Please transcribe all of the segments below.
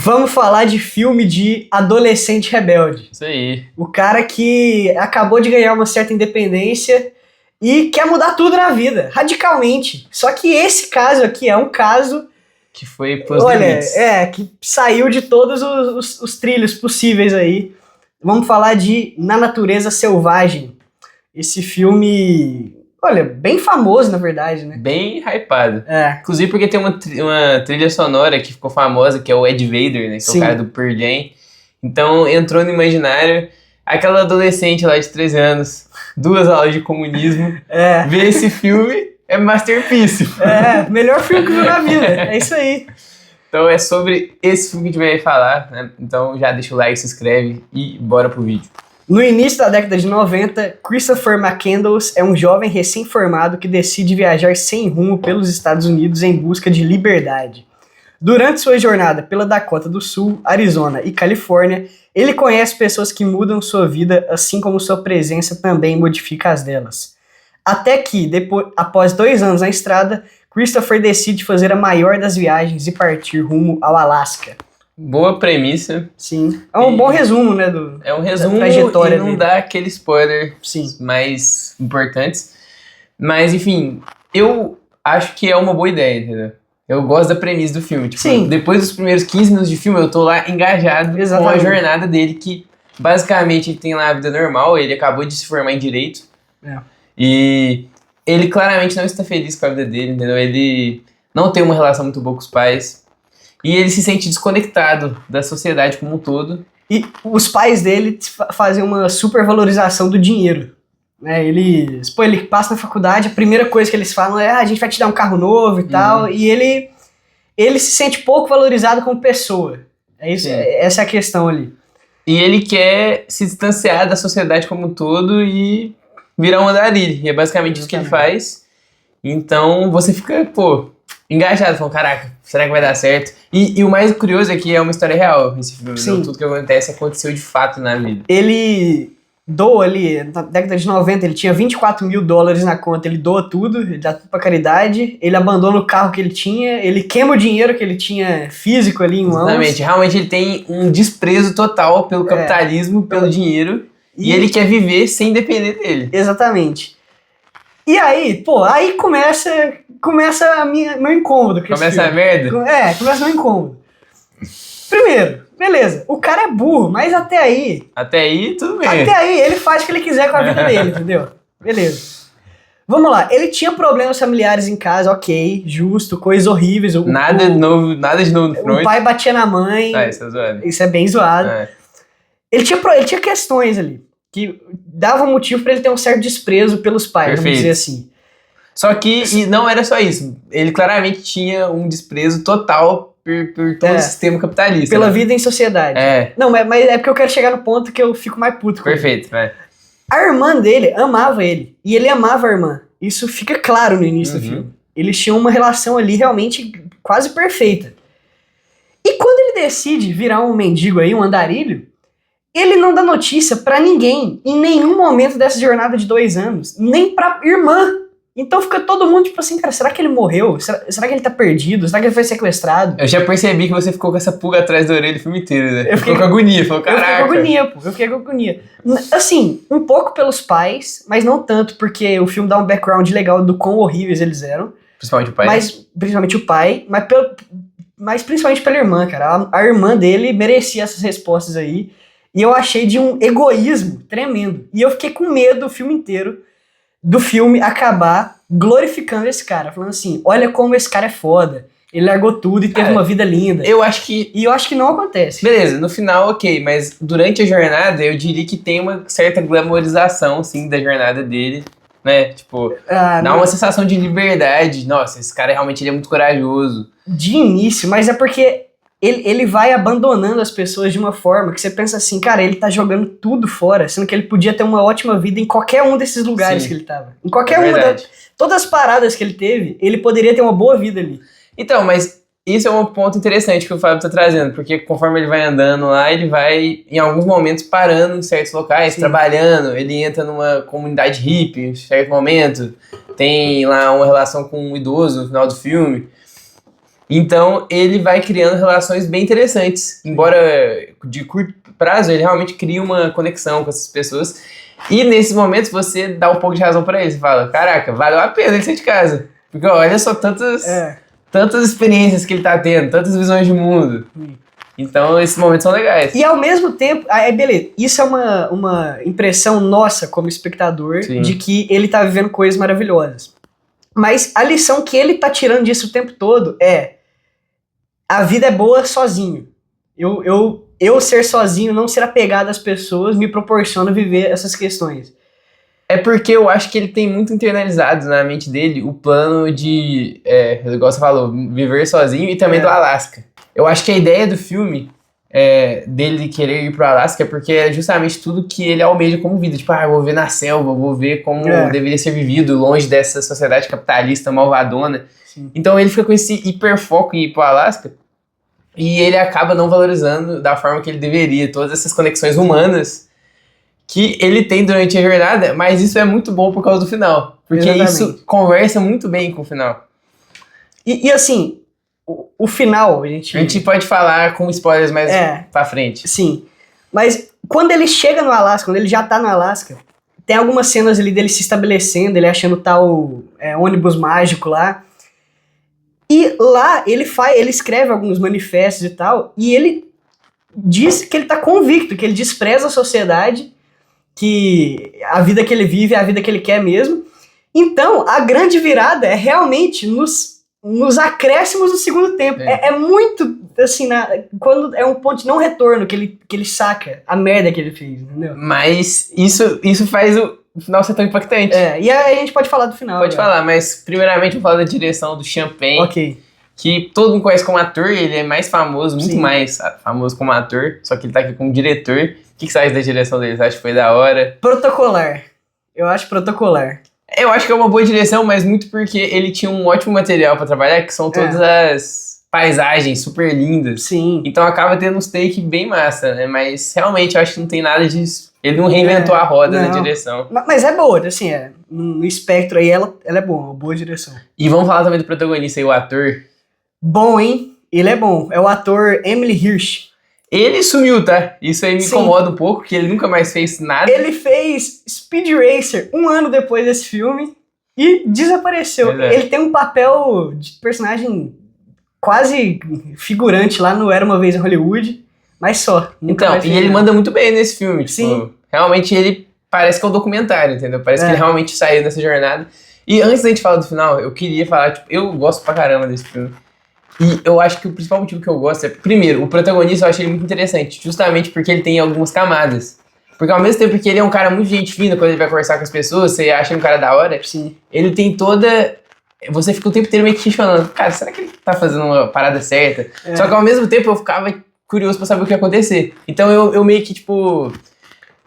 Vamos falar de filme de adolescente rebelde. Isso aí. O cara que acabou de ganhar uma certa independência e quer mudar tudo na vida, radicalmente. Só que esse caso aqui é um caso... Que foi pros Olha, limites. que saiu de todos os trilhos possíveis aí. Vamos falar de Na Natureza Selvagem. Esse filme, olha, bem famoso, na verdade, né? Bem hypado. É, Inclusive porque tem uma trilha sonora que ficou famosa, que é o Ed Vader, né? Que Sim. é o cara do Pearl Jam. Então entrou no imaginário. Aquela adolescente lá de 13 anos, 2 aulas de comunismo, ver esse filme é masterpiece. Melhor filme que viu na vida, é isso aí. Então é sobre esse filme que a gente vai falar, né? Então já deixa o like, se inscreve e bora pro vídeo. No início da década de 90, Christopher McCandless é um jovem recém-formado que decide viajar sem rumo pelos Estados Unidos em busca de liberdade. Durante sua jornada pela Dakota do Sul, Arizona e Califórnia, ele conhece pessoas que mudam sua vida, assim como sua presença também modifica as delas. Até que, após 2 anos na estrada, Christopher decide fazer a maior das viagens e partir rumo ao Alasca. Boa premissa. Sim. É um bom resumo, né? É um resumo da trajetória e não dele. dá aquele spoiler Sim. mais importantes. Mas, enfim, eu acho que é uma boa ideia, entendeu? Eu gosto da premissa do filme. Tipo, Sim. depois dos primeiros 15 minutos de filme, eu tô lá engajado com a Exatamente. jornada dele, que basicamente ele tem lá a vida normal, ele acabou de se formar em Direito. E ele claramente não está feliz com a vida dele, entendeu? Ele não tem uma relação muito boa com os pais. E ele se sente desconectado da sociedade como um todo. E os pais dele fazem uma supervalorização do dinheiro. Né? Ele passa na faculdade, a primeira coisa que eles falam é a gente vai te dar um carro novo e tal. E ele se sente pouco valorizado como pessoa. É isso, essa é a questão ali. E ele quer se distanciar da sociedade como um todo e virar um andarilho. E é basicamente isso que ele faz. Então você fica, engajado, falando, caraca, será que vai dar certo? E o mais curioso é que é uma história real esse filme. Sim. Tudo que aconteceu de fato na vida. Ele doa ali, na década de 90, ele tinha $24 mil na conta, ele doa tudo, ele dá tudo pra caridade, ele abandona o carro que ele tinha, ele queima o dinheiro que ele tinha físico ali em mãos. Exatamente, realmente ele tem um desprezo total pelo capitalismo, pelo dinheiro, e ele quer viver sem depender dele. Exatamente. E aí, aí começa meu incômodo. Começa a merda? Começa meu incômodo. Primeiro, beleza, o cara é burro, mas até aí... Até aí, tudo bem. Até aí, ele faz o que ele quiser com a vida dele, entendeu? Beleza. Vamos lá, ele tinha problemas familiares em casa, ok, justo, coisas horríveis. Nada de novo no front. O pai batia na mãe. Isso é zoado. Isso é bem zoado. Ele tinha questões ali, que davam motivo pra ele ter um certo desprezo pelos pais, vamos dizer assim. Só que e não era só isso. Ele claramente tinha um desprezo total por todo o sistema capitalista. Pela vida em sociedade. Não, mas é porque eu quero chegar no ponto que eu fico mais puto com Perfeito, vai. A irmã dele amava ele. E ele amava a irmã. Isso fica claro no início do filme. Eles tinham uma relação ali realmente quase perfeita. E quando ele decide virar um mendigo aí, um andarilho, ele não dá notícia pra ninguém em nenhum momento dessa jornada de 2 anos. Nem pra irmã. Então fica todo mundo tipo assim, cara, será que ele morreu? Será que ele tá perdido? Será que ele foi sequestrado? Eu já percebi que você ficou com essa pulga atrás da orelha o filme inteiro, né? Eu fiquei com agonia, falou, caraca. Eu fiquei com agonia. Assim, um pouco pelos pais, mas não tanto, porque o filme dá um background legal do quão horríveis eles eram. Principalmente o pai. Principalmente o pai, mas principalmente pela irmã, cara. A irmã dele merecia essas respostas aí. E eu achei de um egoísmo tremendo. E eu fiquei com medo o filme inteiro do filme acabar glorificando esse cara, falando assim, olha como esse cara é foda, ele largou tudo e teve uma vida linda. Eu acho que não acontece. Beleza, no final ok, mas durante a jornada eu diria que tem uma certa glamorização, sim, da jornada dele, né, tipo, dá uma sensação de liberdade, nossa, esse cara realmente ele é muito corajoso. De início, mas é porque ele vai abandonando as pessoas de uma forma que você pensa assim, cara, ele tá jogando tudo fora, sendo que ele podia ter uma ótima vida em qualquer um desses lugares que ele tava. Em qualquer todas as paradas que ele teve, ele poderia ter uma boa vida ali. Então, mas isso é um ponto interessante que o Fábio tá trazendo, porque conforme ele vai andando lá, ele vai, em alguns momentos, parando em certos locais, trabalhando, ele entra numa comunidade hippie em certo momento, tem lá uma relação com um idoso no final do filme. Então ele vai criando relações bem interessantes. Embora de curto prazo, ele realmente cria uma conexão com essas pessoas. E nesses momentos você dá um pouco de razão pra ele. Você fala, caraca, valeu a pena ele sair de casa. Porque olha só tantas experiências que ele tá tendo, tantas visões de mundo. Então esses momentos são legais. E ao mesmo tempo, beleza, isso é uma impressão nossa como espectador, Sim. de que ele tá vivendo coisas maravilhosas. Mas a lição que ele tá tirando disso o tempo todo é: a vida é boa sozinho. Eu ser sozinho, não ser apegado às pessoas, me proporciona viver essas questões. É porque eu acho que ele tem muito internalizado na mente dele o plano de, igual você falou, viver sozinho e também do Alasca. Eu acho que a ideia do filme, dele querer ir pro Alasca, é porque é justamente tudo que ele almeja como vida. Tipo, eu vou viver na selva, vou ver como deveria ser vivido, longe dessa sociedade capitalista malvadona. Sim. Então ele fica com esse hiperfoco em ir pro Alasca e ele acaba não valorizando da forma que ele deveria todas essas conexões humanas que ele tem durante a jornada, mas isso é muito bom por causa do final. Porque isso conversa muito bem com o final. E assim, o final, a gente pode falar com spoilers mais pra frente. Sim, mas quando ele chega no Alasca, quando ele já tá no Alasca, tem algumas cenas ali dele se estabelecendo, ele achando tal ônibus mágico lá. E lá ele escreve alguns manifestos e tal, e ele diz que ele tá convicto, que ele despreza a sociedade, que a vida que ele vive é a vida que ele quer mesmo. Então, a grande virada é realmente nos acréscimos do segundo tempo. É muito, assim, quando é um ponto de não retorno que ele saca a merda que ele fez, entendeu? Mas isso faz o final ser tão impactante. E aí a gente pode falar do final. Pode falar, mas primeiramente eu vou falar da direção do Champagne. Ok. Que todo mundo conhece como ator, ele é mais famoso, muito mais famoso como ator, só que ele tá aqui como diretor. O que você acha da direção dele? Você acha que foi da hora? Protocolar. Eu acho protocolar. Eu acho que é uma boa direção, mas muito porque ele tinha um ótimo material pra trabalhar, que são todas as paisagens super lindas. Sim. Então acaba tendo uns take bem massa, né? Mas realmente eu acho que não tem nada disso. Ele não reinventou a roda na direção. Mas é boa, assim, no espectro aí ela é boa, uma boa direção. E vamos falar também do protagonista aí, o ator. Bom, hein? Ele é bom. É o ator Emile Hirsch. Ele sumiu, tá? Isso aí me incomoda um pouco, porque ele nunca mais fez nada. Ele fez Speed Racer 1 ano depois desse filme e desapareceu. Ele tem um papel de personagem quase figurante lá no Era Uma Vez em Hollywood, mas só. Então, e ele manda muito bem nesse filme. Tipo, realmente ele parece que é um documentário, entendeu? Parece que ele realmente saiu nessa jornada. E antes da gente falar do final, eu queria falar, tipo, eu gosto pra caramba desse filme. E eu acho que o principal motivo que eu gosto é, primeiro, o protagonista eu acho ele muito interessante, justamente porque ele tem algumas camadas. Porque ao mesmo tempo que ele é um cara muito gente fina, quando ele vai conversar com as pessoas, você acha ele um cara da hora, ele tem toda... Você fica o tempo inteiro meio que questionando, cara, será que ele tá fazendo uma parada certa? Só que ao mesmo tempo eu ficava curioso pra saber o que ia acontecer. Então eu meio que, tipo...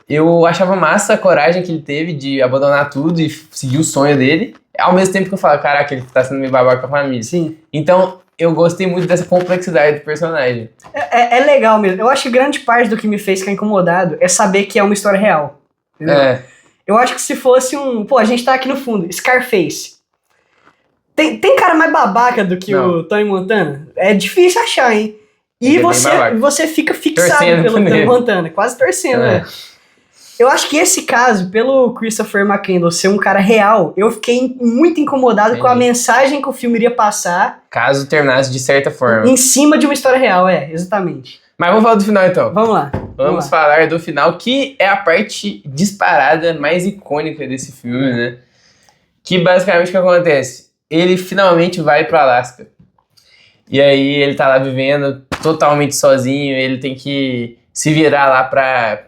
Eu achava massa a coragem que ele teve de abandonar tudo e seguir o sonho dele. Ao mesmo tempo que eu falo, caraca, ele tá sendo meio babaca com a família. Sim. Então... Eu gostei muito dessa complexidade do personagem. É legal mesmo. Eu acho que grande parte do que me fez ficar incomodado é saber que é uma história real. Entendeu? Eu acho que se fosse Pô, a gente tá aqui no fundo. Scarface. Tem cara mais babaca do que o Tony Montana? É difícil achar, hein? E você fica fixado pelo Tony Montana. Quase torcendo, né? Eu acho que esse caso, pelo Christopher McCandless ser um cara real, eu fiquei muito incomodado com a mensagem que o filme iria passar. Caso terminasse de certa forma. Em cima de uma história real, exatamente. Mas vamos falar do final então. Vamos lá. Vamos falar do final, que é a parte disparada mais icônica desse filme, né? Que basicamente o que acontece? Ele finalmente vai pro Alasca. E aí ele tá lá vivendo totalmente sozinho, ele tem que se virar lá pra...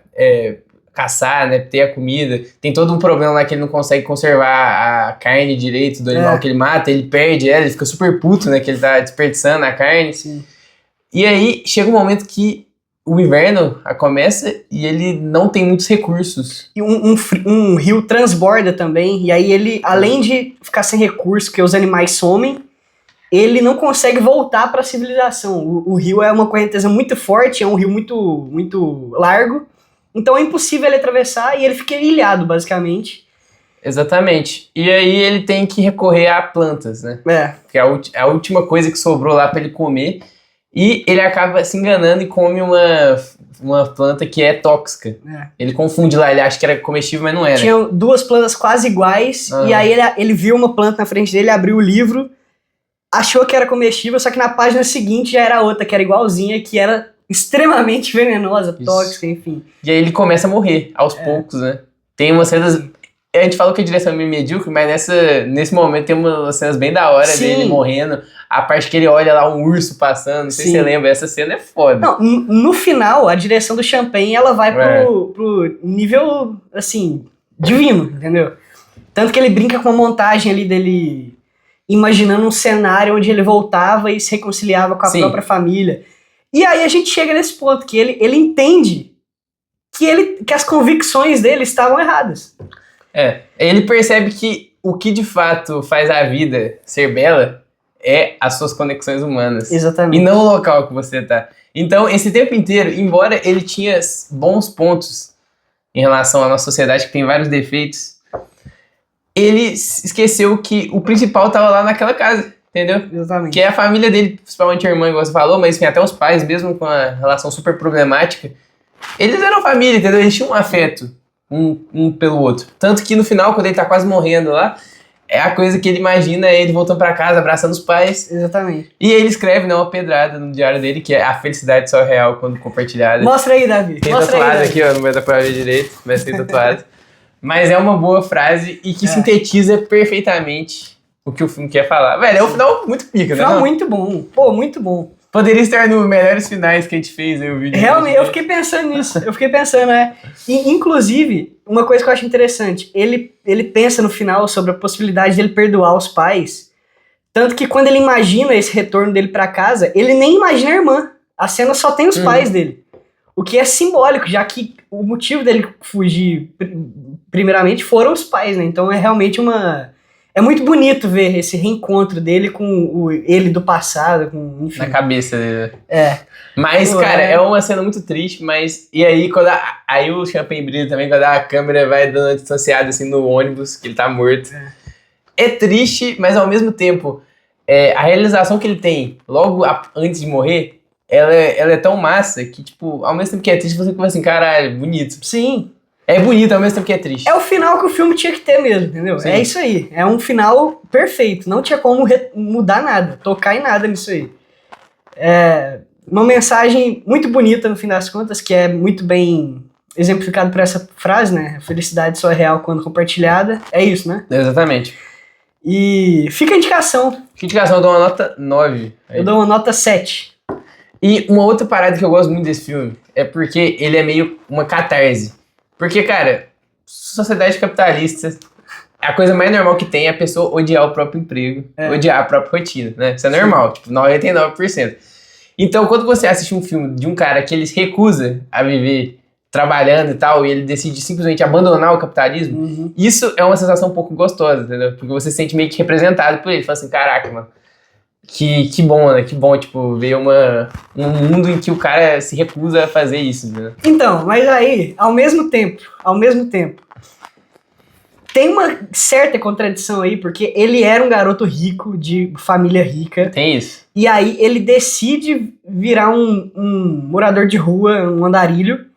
caçar, né, ter a comida. Tem todo um problema lá que ele não consegue conservar a carne direito do animal que ele mata, ele perde ela, ele fica super puto, né, que ele tá desperdiçando a carne. Sim. E aí chega um momento que o inverno começa e ele não tem muitos recursos. E um rio transborda também, e aí ele, além de ficar sem recurso, porque os animais somem, ele não consegue voltar para a civilização. O rio é uma correnteza muito forte, é um rio muito, muito largo, então é impossível ele atravessar e ele fica ilhado, basicamente. Exatamente. E aí ele tem que recorrer a plantas, né? Que é a última coisa que sobrou lá pra ele comer. E ele acaba se enganando e come uma planta que é tóxica. Ele confunde lá, ele acha que era comestível, mas não era. Tinha duas plantas quase iguais, e aí ele viu uma planta na frente dele, abriu o livro, achou que era comestível, só que na página seguinte já era outra, que era igualzinha, que era extremamente venenosa, tóxica, enfim. E aí ele começa a morrer, aos poucos, né? Tem umas cenas... A gente falou que a direção é meio medíocre, mas nesse momento tem umas cenas bem da hora dele morrendo. A parte que ele olha lá um urso passando, não sei se você lembra, essa cena é foda. Não, no final, a direção do Champagne, ela vai pro nível, assim, divino, entendeu? Tanto que ele brinca com a montagem ali dele, imaginando um cenário onde ele voltava e se reconciliava com a própria família. E aí a gente chega nesse ponto, que ele entende que as convicções dele estavam erradas. Ele percebe que o que de fato faz a vida ser bela é as suas conexões humanas. Exatamente. E não o local que você tá. Então, esse tempo inteiro, embora ele tinha bons pontos em relação à nossa sociedade, que tem vários defeitos, ele esqueceu que o principal tava lá naquela casa, entendeu? Exatamente. Que é a família dele, principalmente a irmã, igual você falou, mas enfim, até os pais, mesmo com a relação super problemática, eles eram família, entendeu? Eles tinham um afeto um pelo outro. Tanto que no final, quando ele tá quase morrendo lá, é a coisa que ele imagina ele voltando pra casa, abraçando os pais. Exatamente. E ele escreve, né, uma pedrada no diário dele, que é a felicidade só é real quando compartilhada. Mostra aí, Davi. Tem tatuado aqui, ó, não vai dar pra ver direito, mas tem tatuado. Mas é uma boa frase e que sintetiza perfeitamente o que o filme quer falar. Velho, é um final muito pica, né? Final muito bom. Pô, muito bom. Poderia estar nos melhores finais que a gente fez aí, o vídeo. Realmente, eu fiquei pensando nisso. E, inclusive, uma coisa que eu acho interessante, ele pensa no final sobre a possibilidade dele perdoar os pais, tanto que quando ele imagina esse retorno dele pra casa, ele nem imagina a irmã. A cena só tem os pais dele. O que é simbólico, já que o motivo dele fugir, primeiramente, foram os pais, né? Então é realmente É muito bonito ver esse reencontro dele com ele do passado, enfim. Na cabeça dele. Mas, cara, é uma cena muito triste, mas... E aí, aí o Champagne brilha também, quando a câmera vai dando uma distanciada, assim, no ônibus, que ele tá morto. É triste, mas ao mesmo tempo, a realização que ele tem logo antes de morrer, ela é tão massa que, tipo, ao mesmo tempo que é triste, você fica assim, caralho, bonito. Sim. É bonito ao mesmo tempo que é triste. É o final que o filme tinha que ter mesmo, entendeu? Sim. É isso aí. É um final perfeito. Não tinha como mudar nada, tocar em nada nisso aí. É uma mensagem muito bonita no fim das contas, que é muito bem exemplificado por essa frase, né? A felicidade só é real quando compartilhada. É isso, né? Exatamente. E fica a indicação. Eu dou uma nota 9. Eu dou uma nota 7. E uma outra parada que eu gosto muito desse filme é porque ele é meio uma catarse. Porque, cara, sociedade capitalista, a coisa mais normal que tem é a pessoa odiar o próprio emprego, odiar a própria rotina, né? Isso é normal, tipo, 99%. Então, quando você assiste um filme de um cara que ele se recusa a viver trabalhando e tal, e ele decide simplesmente abandonar o capitalismo, isso é uma sensação um pouco gostosa, entendeu? Porque você se sente meio que representado por ele. Fala assim, caraca, mano, que bom, né? Que bom, tipo, ver um mundo em que o cara se recusa a fazer isso, né? Então, mas aí, ao mesmo tempo, tem uma certa contradição aí, porque ele era um garoto rico, de família rica. Tem isso. E aí ele decide virar um morador de rua, um andarilho.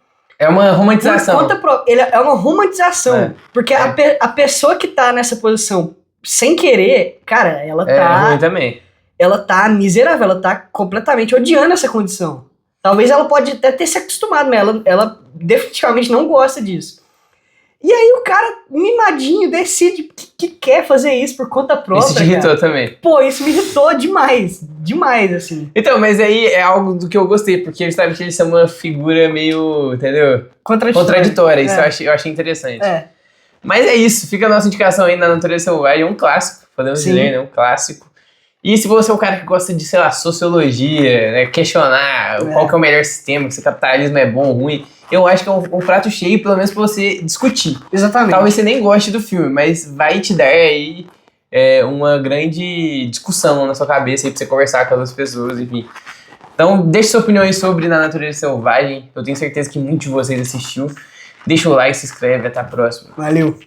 É uma romantização. É uma romantização. Porque a pessoa que tá nessa posição sem querer, cara, ela tá... É ruim também. Ela tá miserável, ela tá completamente odiando essa condição. Talvez ela pode até ter se acostumado, mas ela definitivamente não gosta disso. E aí o cara, mimadinho, decide que quer fazer isso por conta própria. Isso te irritou também. Pô, isso me irritou demais. Demais, assim. Então, mas aí é algo do que eu gostei, porque justamente ele é uma figura meio, entendeu? Contraditória. Isso eu achei interessante. Mas é isso, fica a nossa indicação aí na Natureza Selvagem, é um clássico, podemos dizer, né? Um clássico. E se você é um cara que gosta de, sei lá, sociologia, né, questionar qual que é o melhor sistema, se o capitalismo é bom ou ruim, eu acho que é um prato cheio, pelo menos pra você discutir. Exatamente. Talvez você nem goste do filme, mas vai te dar aí uma grande discussão na sua cabeça aí pra você conversar com outras pessoas, enfim. Então, deixe sua opinião aí sobre Na Natureza Selvagem. Eu tenho certeza que muitos de vocês assistiu. Deixa o like, se inscreve, até a próxima. Valeu.